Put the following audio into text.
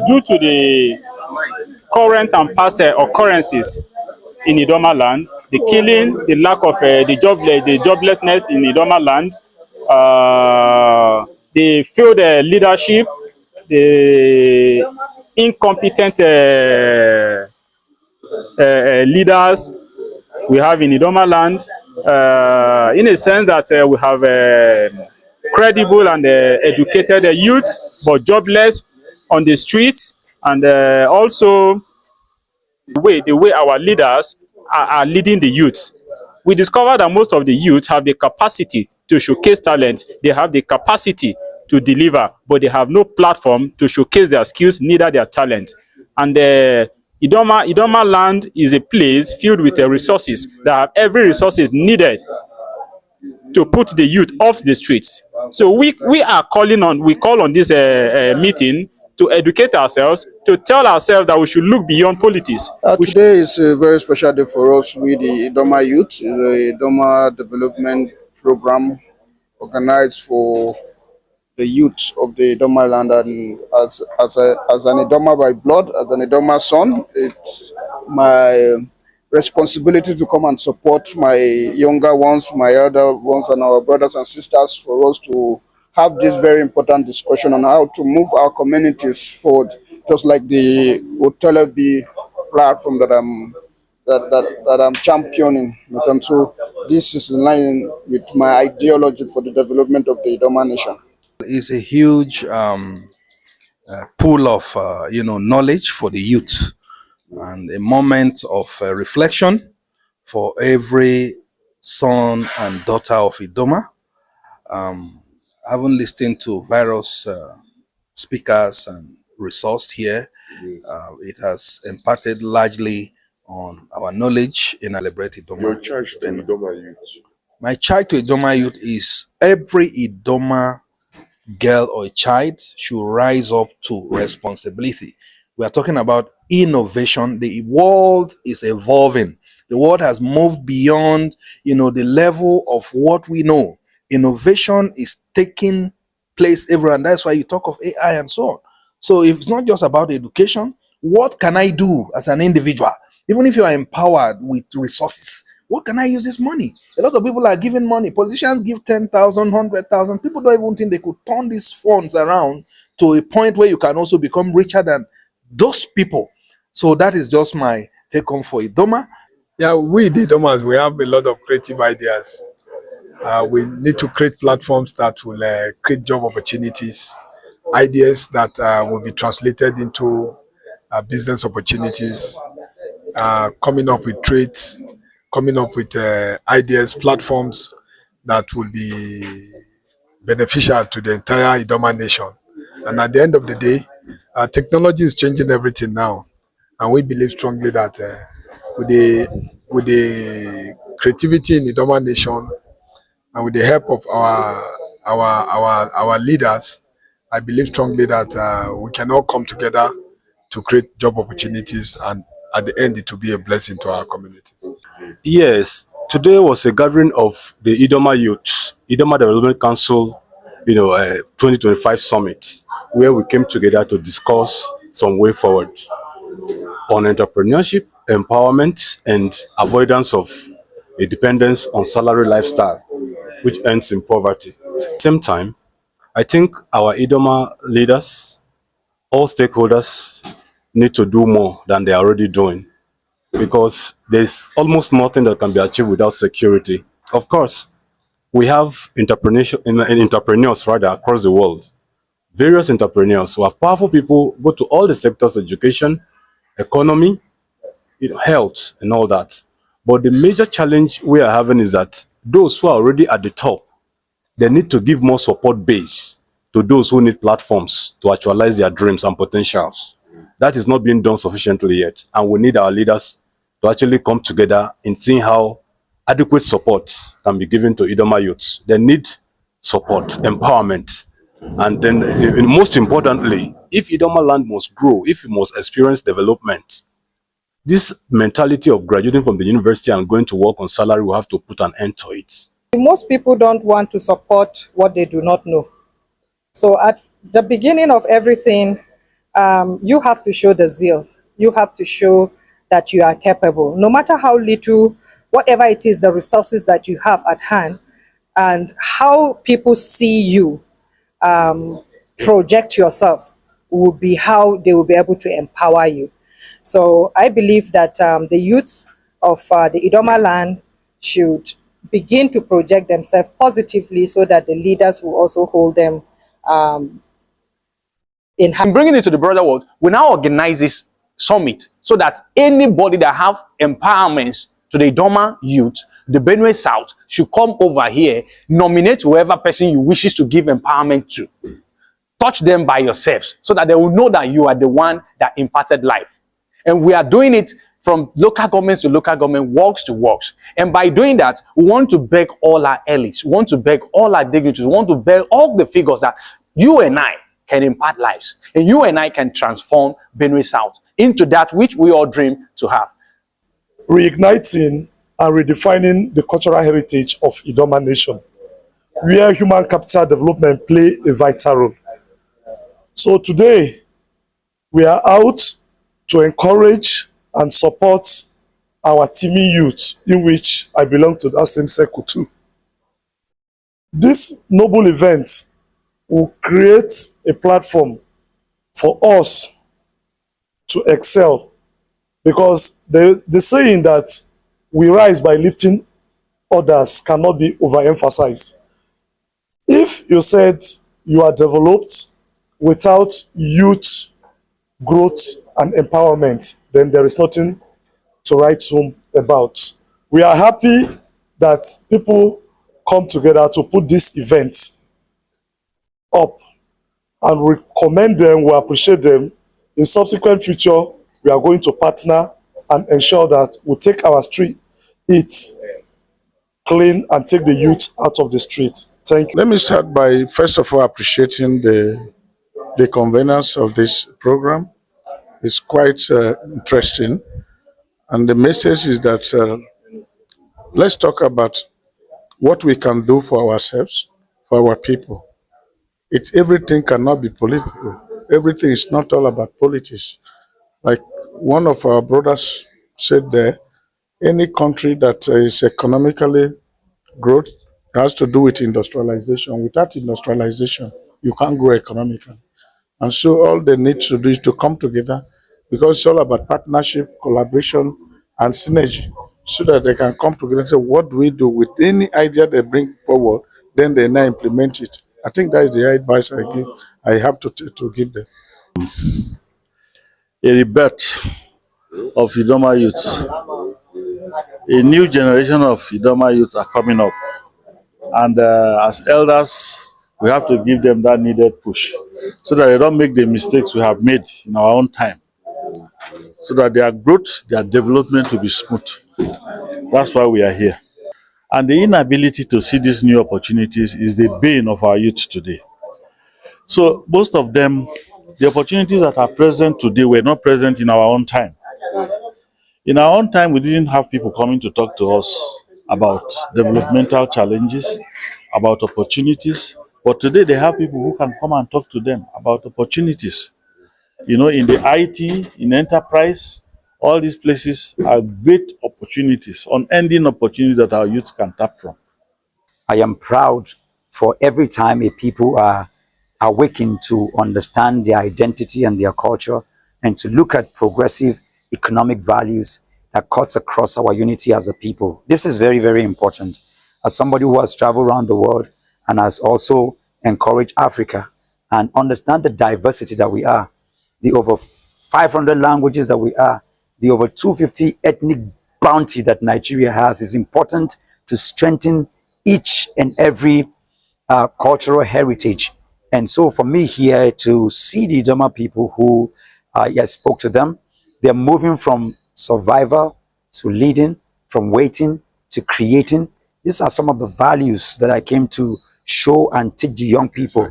Due to the current and past occurrences in Idoma land, the killing, the lack of the joblessness in Idoma land, the failed leadership, the incompetent leaders we have in Idoma land, in a sense that we have credible and educated youth, but jobless on the streets, and also the way our leaders are leading the youth. We discover that most of the youth have the capacity to showcase talent, they have the capacity to deliver, but they have no platform to showcase their skills, neither their talent. And Idoma land is a place filled with resources that have every resources needed to put the youth off the streets. So we call on this meeting to educate ourselves, to tell ourselves that we should look beyond politics. Today is a very special day for us with the Idoma Youth. It's a Idoma development program organized for the youth of the Idoma land, and as an Idoma by blood, as an Idoma son, it's my responsibility to come and support my younger ones, my elder ones, and our brothers and sisters for us to have this very important discussion on how to move our communities forward, just like the Hotel V platform that I'm championing. And so this is in line with my ideology for the development of the Idoma nation. Is a huge pool of knowledge for the youth, and a moment of reflection for every son and daughter of Idoma. Having listened to various speakers and resourced here, it has imparted largely on our knowledge in Celebrate Idoma. Your charge to Idoma youth. My charge to Idoma youth is every Idoma girl or a child should rise up to responsibility. We are talking about innovation. The world is evolving. The world has moved beyond, the level of what we know. Innovation is taking place everywhere, and that's why you talk of AI and so on. So if it's not just about education, what can I do as an individual? Even if you are empowered with resources, what can I use this money? A lot of people are giving money. Politicians give 10,000, 100,000. People don't even think they could turn these funds around to a point where you can also become richer than those people. So that is just my take home for Idoma. Yeah, we the Idomas, we have a lot of creative ideas. We need to create platforms that will create job opportunities, ideas that will be translated into business opportunities, coming up with trades, coming up with ideas, platforms that will be beneficial to the entire Idoma nation. And at the end of the day, technology is changing everything now, and we believe strongly that with the creativity in Idoma nation and with the help of our leaders, I believe strongly that we can all come together to create job opportunities, and at the end it will be a blessing to our communities. Yes, today was a gathering of the Idoma Youth, Idoma Development Council, 2025 summit, where we came together to discuss some way forward on entrepreneurship, empowerment, and avoidance of a dependence on salary lifestyle, which ends in poverty. At the same time, I think our Idoma leaders, all stakeholders, need to do more than they are already doing, because there's almost nothing that can be achieved without security. Of course, we have entrepreneurs rather across the world, various entrepreneurs who have powerful people go to all the sectors: education, economy, health, and all that. But the major challenge we are having is that those who are already at the top, they need to give more support base to those who need platforms to actualize their dreams and potentials. That is not being done sufficiently yet, and we need our leaders to actually come together in seeing how adequate support can be given to Idoma youths. They need support, empowerment, and then most importantly, if Idoma land must grow, if it must experience development, this mentality of graduating from the university and going to work on salary will have to put an end to it. Most people don't want to support what they do not know. So at the beginning of everything, you have to show the zeal. You have to show that you are capable. No matter how little, whatever it is, the resources that you have at hand, and how people see you project yourself will be how they will be able to empower you. So I believe that the youth of the Idoma land should begin to project themselves positively so that the leaders will also hold them in high. In bringing it to the broader world, we now organize this summit so that anybody that have empowerments to the Idoma youth, the Benue South, should come over here, nominate whoever person you wishes to give empowerment to. Touch them by yourselves so that they will know that you are the one that imparted life. And we are doing it from local governments to local government, works to works. And by doing that, we want to beg all our elites, we want to beg all our dignitaries, we want to beg all the figures that you and I can impart lives. And you and I can transform Benue South into that which we all dream to have. Reigniting and redefining the cultural heritage of Idoma Nation, where human capital development play a vital role. So today, we are out to encourage and support our teeming youth, in which I belong to that same circle too. This noble event will create a platform for us to excel, because the saying that we rise by lifting others cannot be overemphasized. If you said you are developed without youth growth and empowerment, then there is nothing to write home about. We are happy that people come together to put this event up, and we commend them, we appreciate them. In subsequent future, we are going to partner and ensure that we take our street clean and take the youth out of the street. Thank you. Let me start by first of all appreciating the conveners of this program. It's quite interesting, and the message is that let's talk about what we can do for ourselves, for our people. It's everything cannot be political. Everything is not all about politics. Like one of our brothers said there, any country that is economically growth has to do with industrialization. Without industrialization, you can't grow economically. And so all they need to do is to come together, because it's all about partnership, collaboration, and synergy, so that they can come together and say, what do we do with any idea they bring forward, then they now implement it. I think that is the advice I have to give them. A rebirth of Idoma youths. A new generation of Idoma youths are coming up. And as elders, we have to give them that needed push so that they don't make the mistakes we have made in our own time, so that their growth, their development will be smooth. That's why we are here. And the inability to see these new opportunities is the bane of our youth today. So most of them, the opportunities that are present today were not present in our own time. In our own time, we didn't have people coming to talk to us about developmental challenges, about opportunities. But today they have people who can come and talk to them about opportunities. You know, in the IT, in enterprise, all these places are great opportunities, unending opportunities that our youth can tap from. I am proud for every time a people are awakened to understand their identity and their culture, and to look at progressive economic values that cuts across our unity as a people. This is very, very important. As somebody who has traveled around the world and has also encouraged Africa and understand the diversity that we are, the over 500 languages that we are, the over 250 ethnic bounty that Nigeria has, is important to strengthen each and every cultural heritage. And so for me here to see the Idoma people who, I spoke to them, they're moving from survival to leading, from waiting to creating. These are some of the values that I came to show and teach the young people.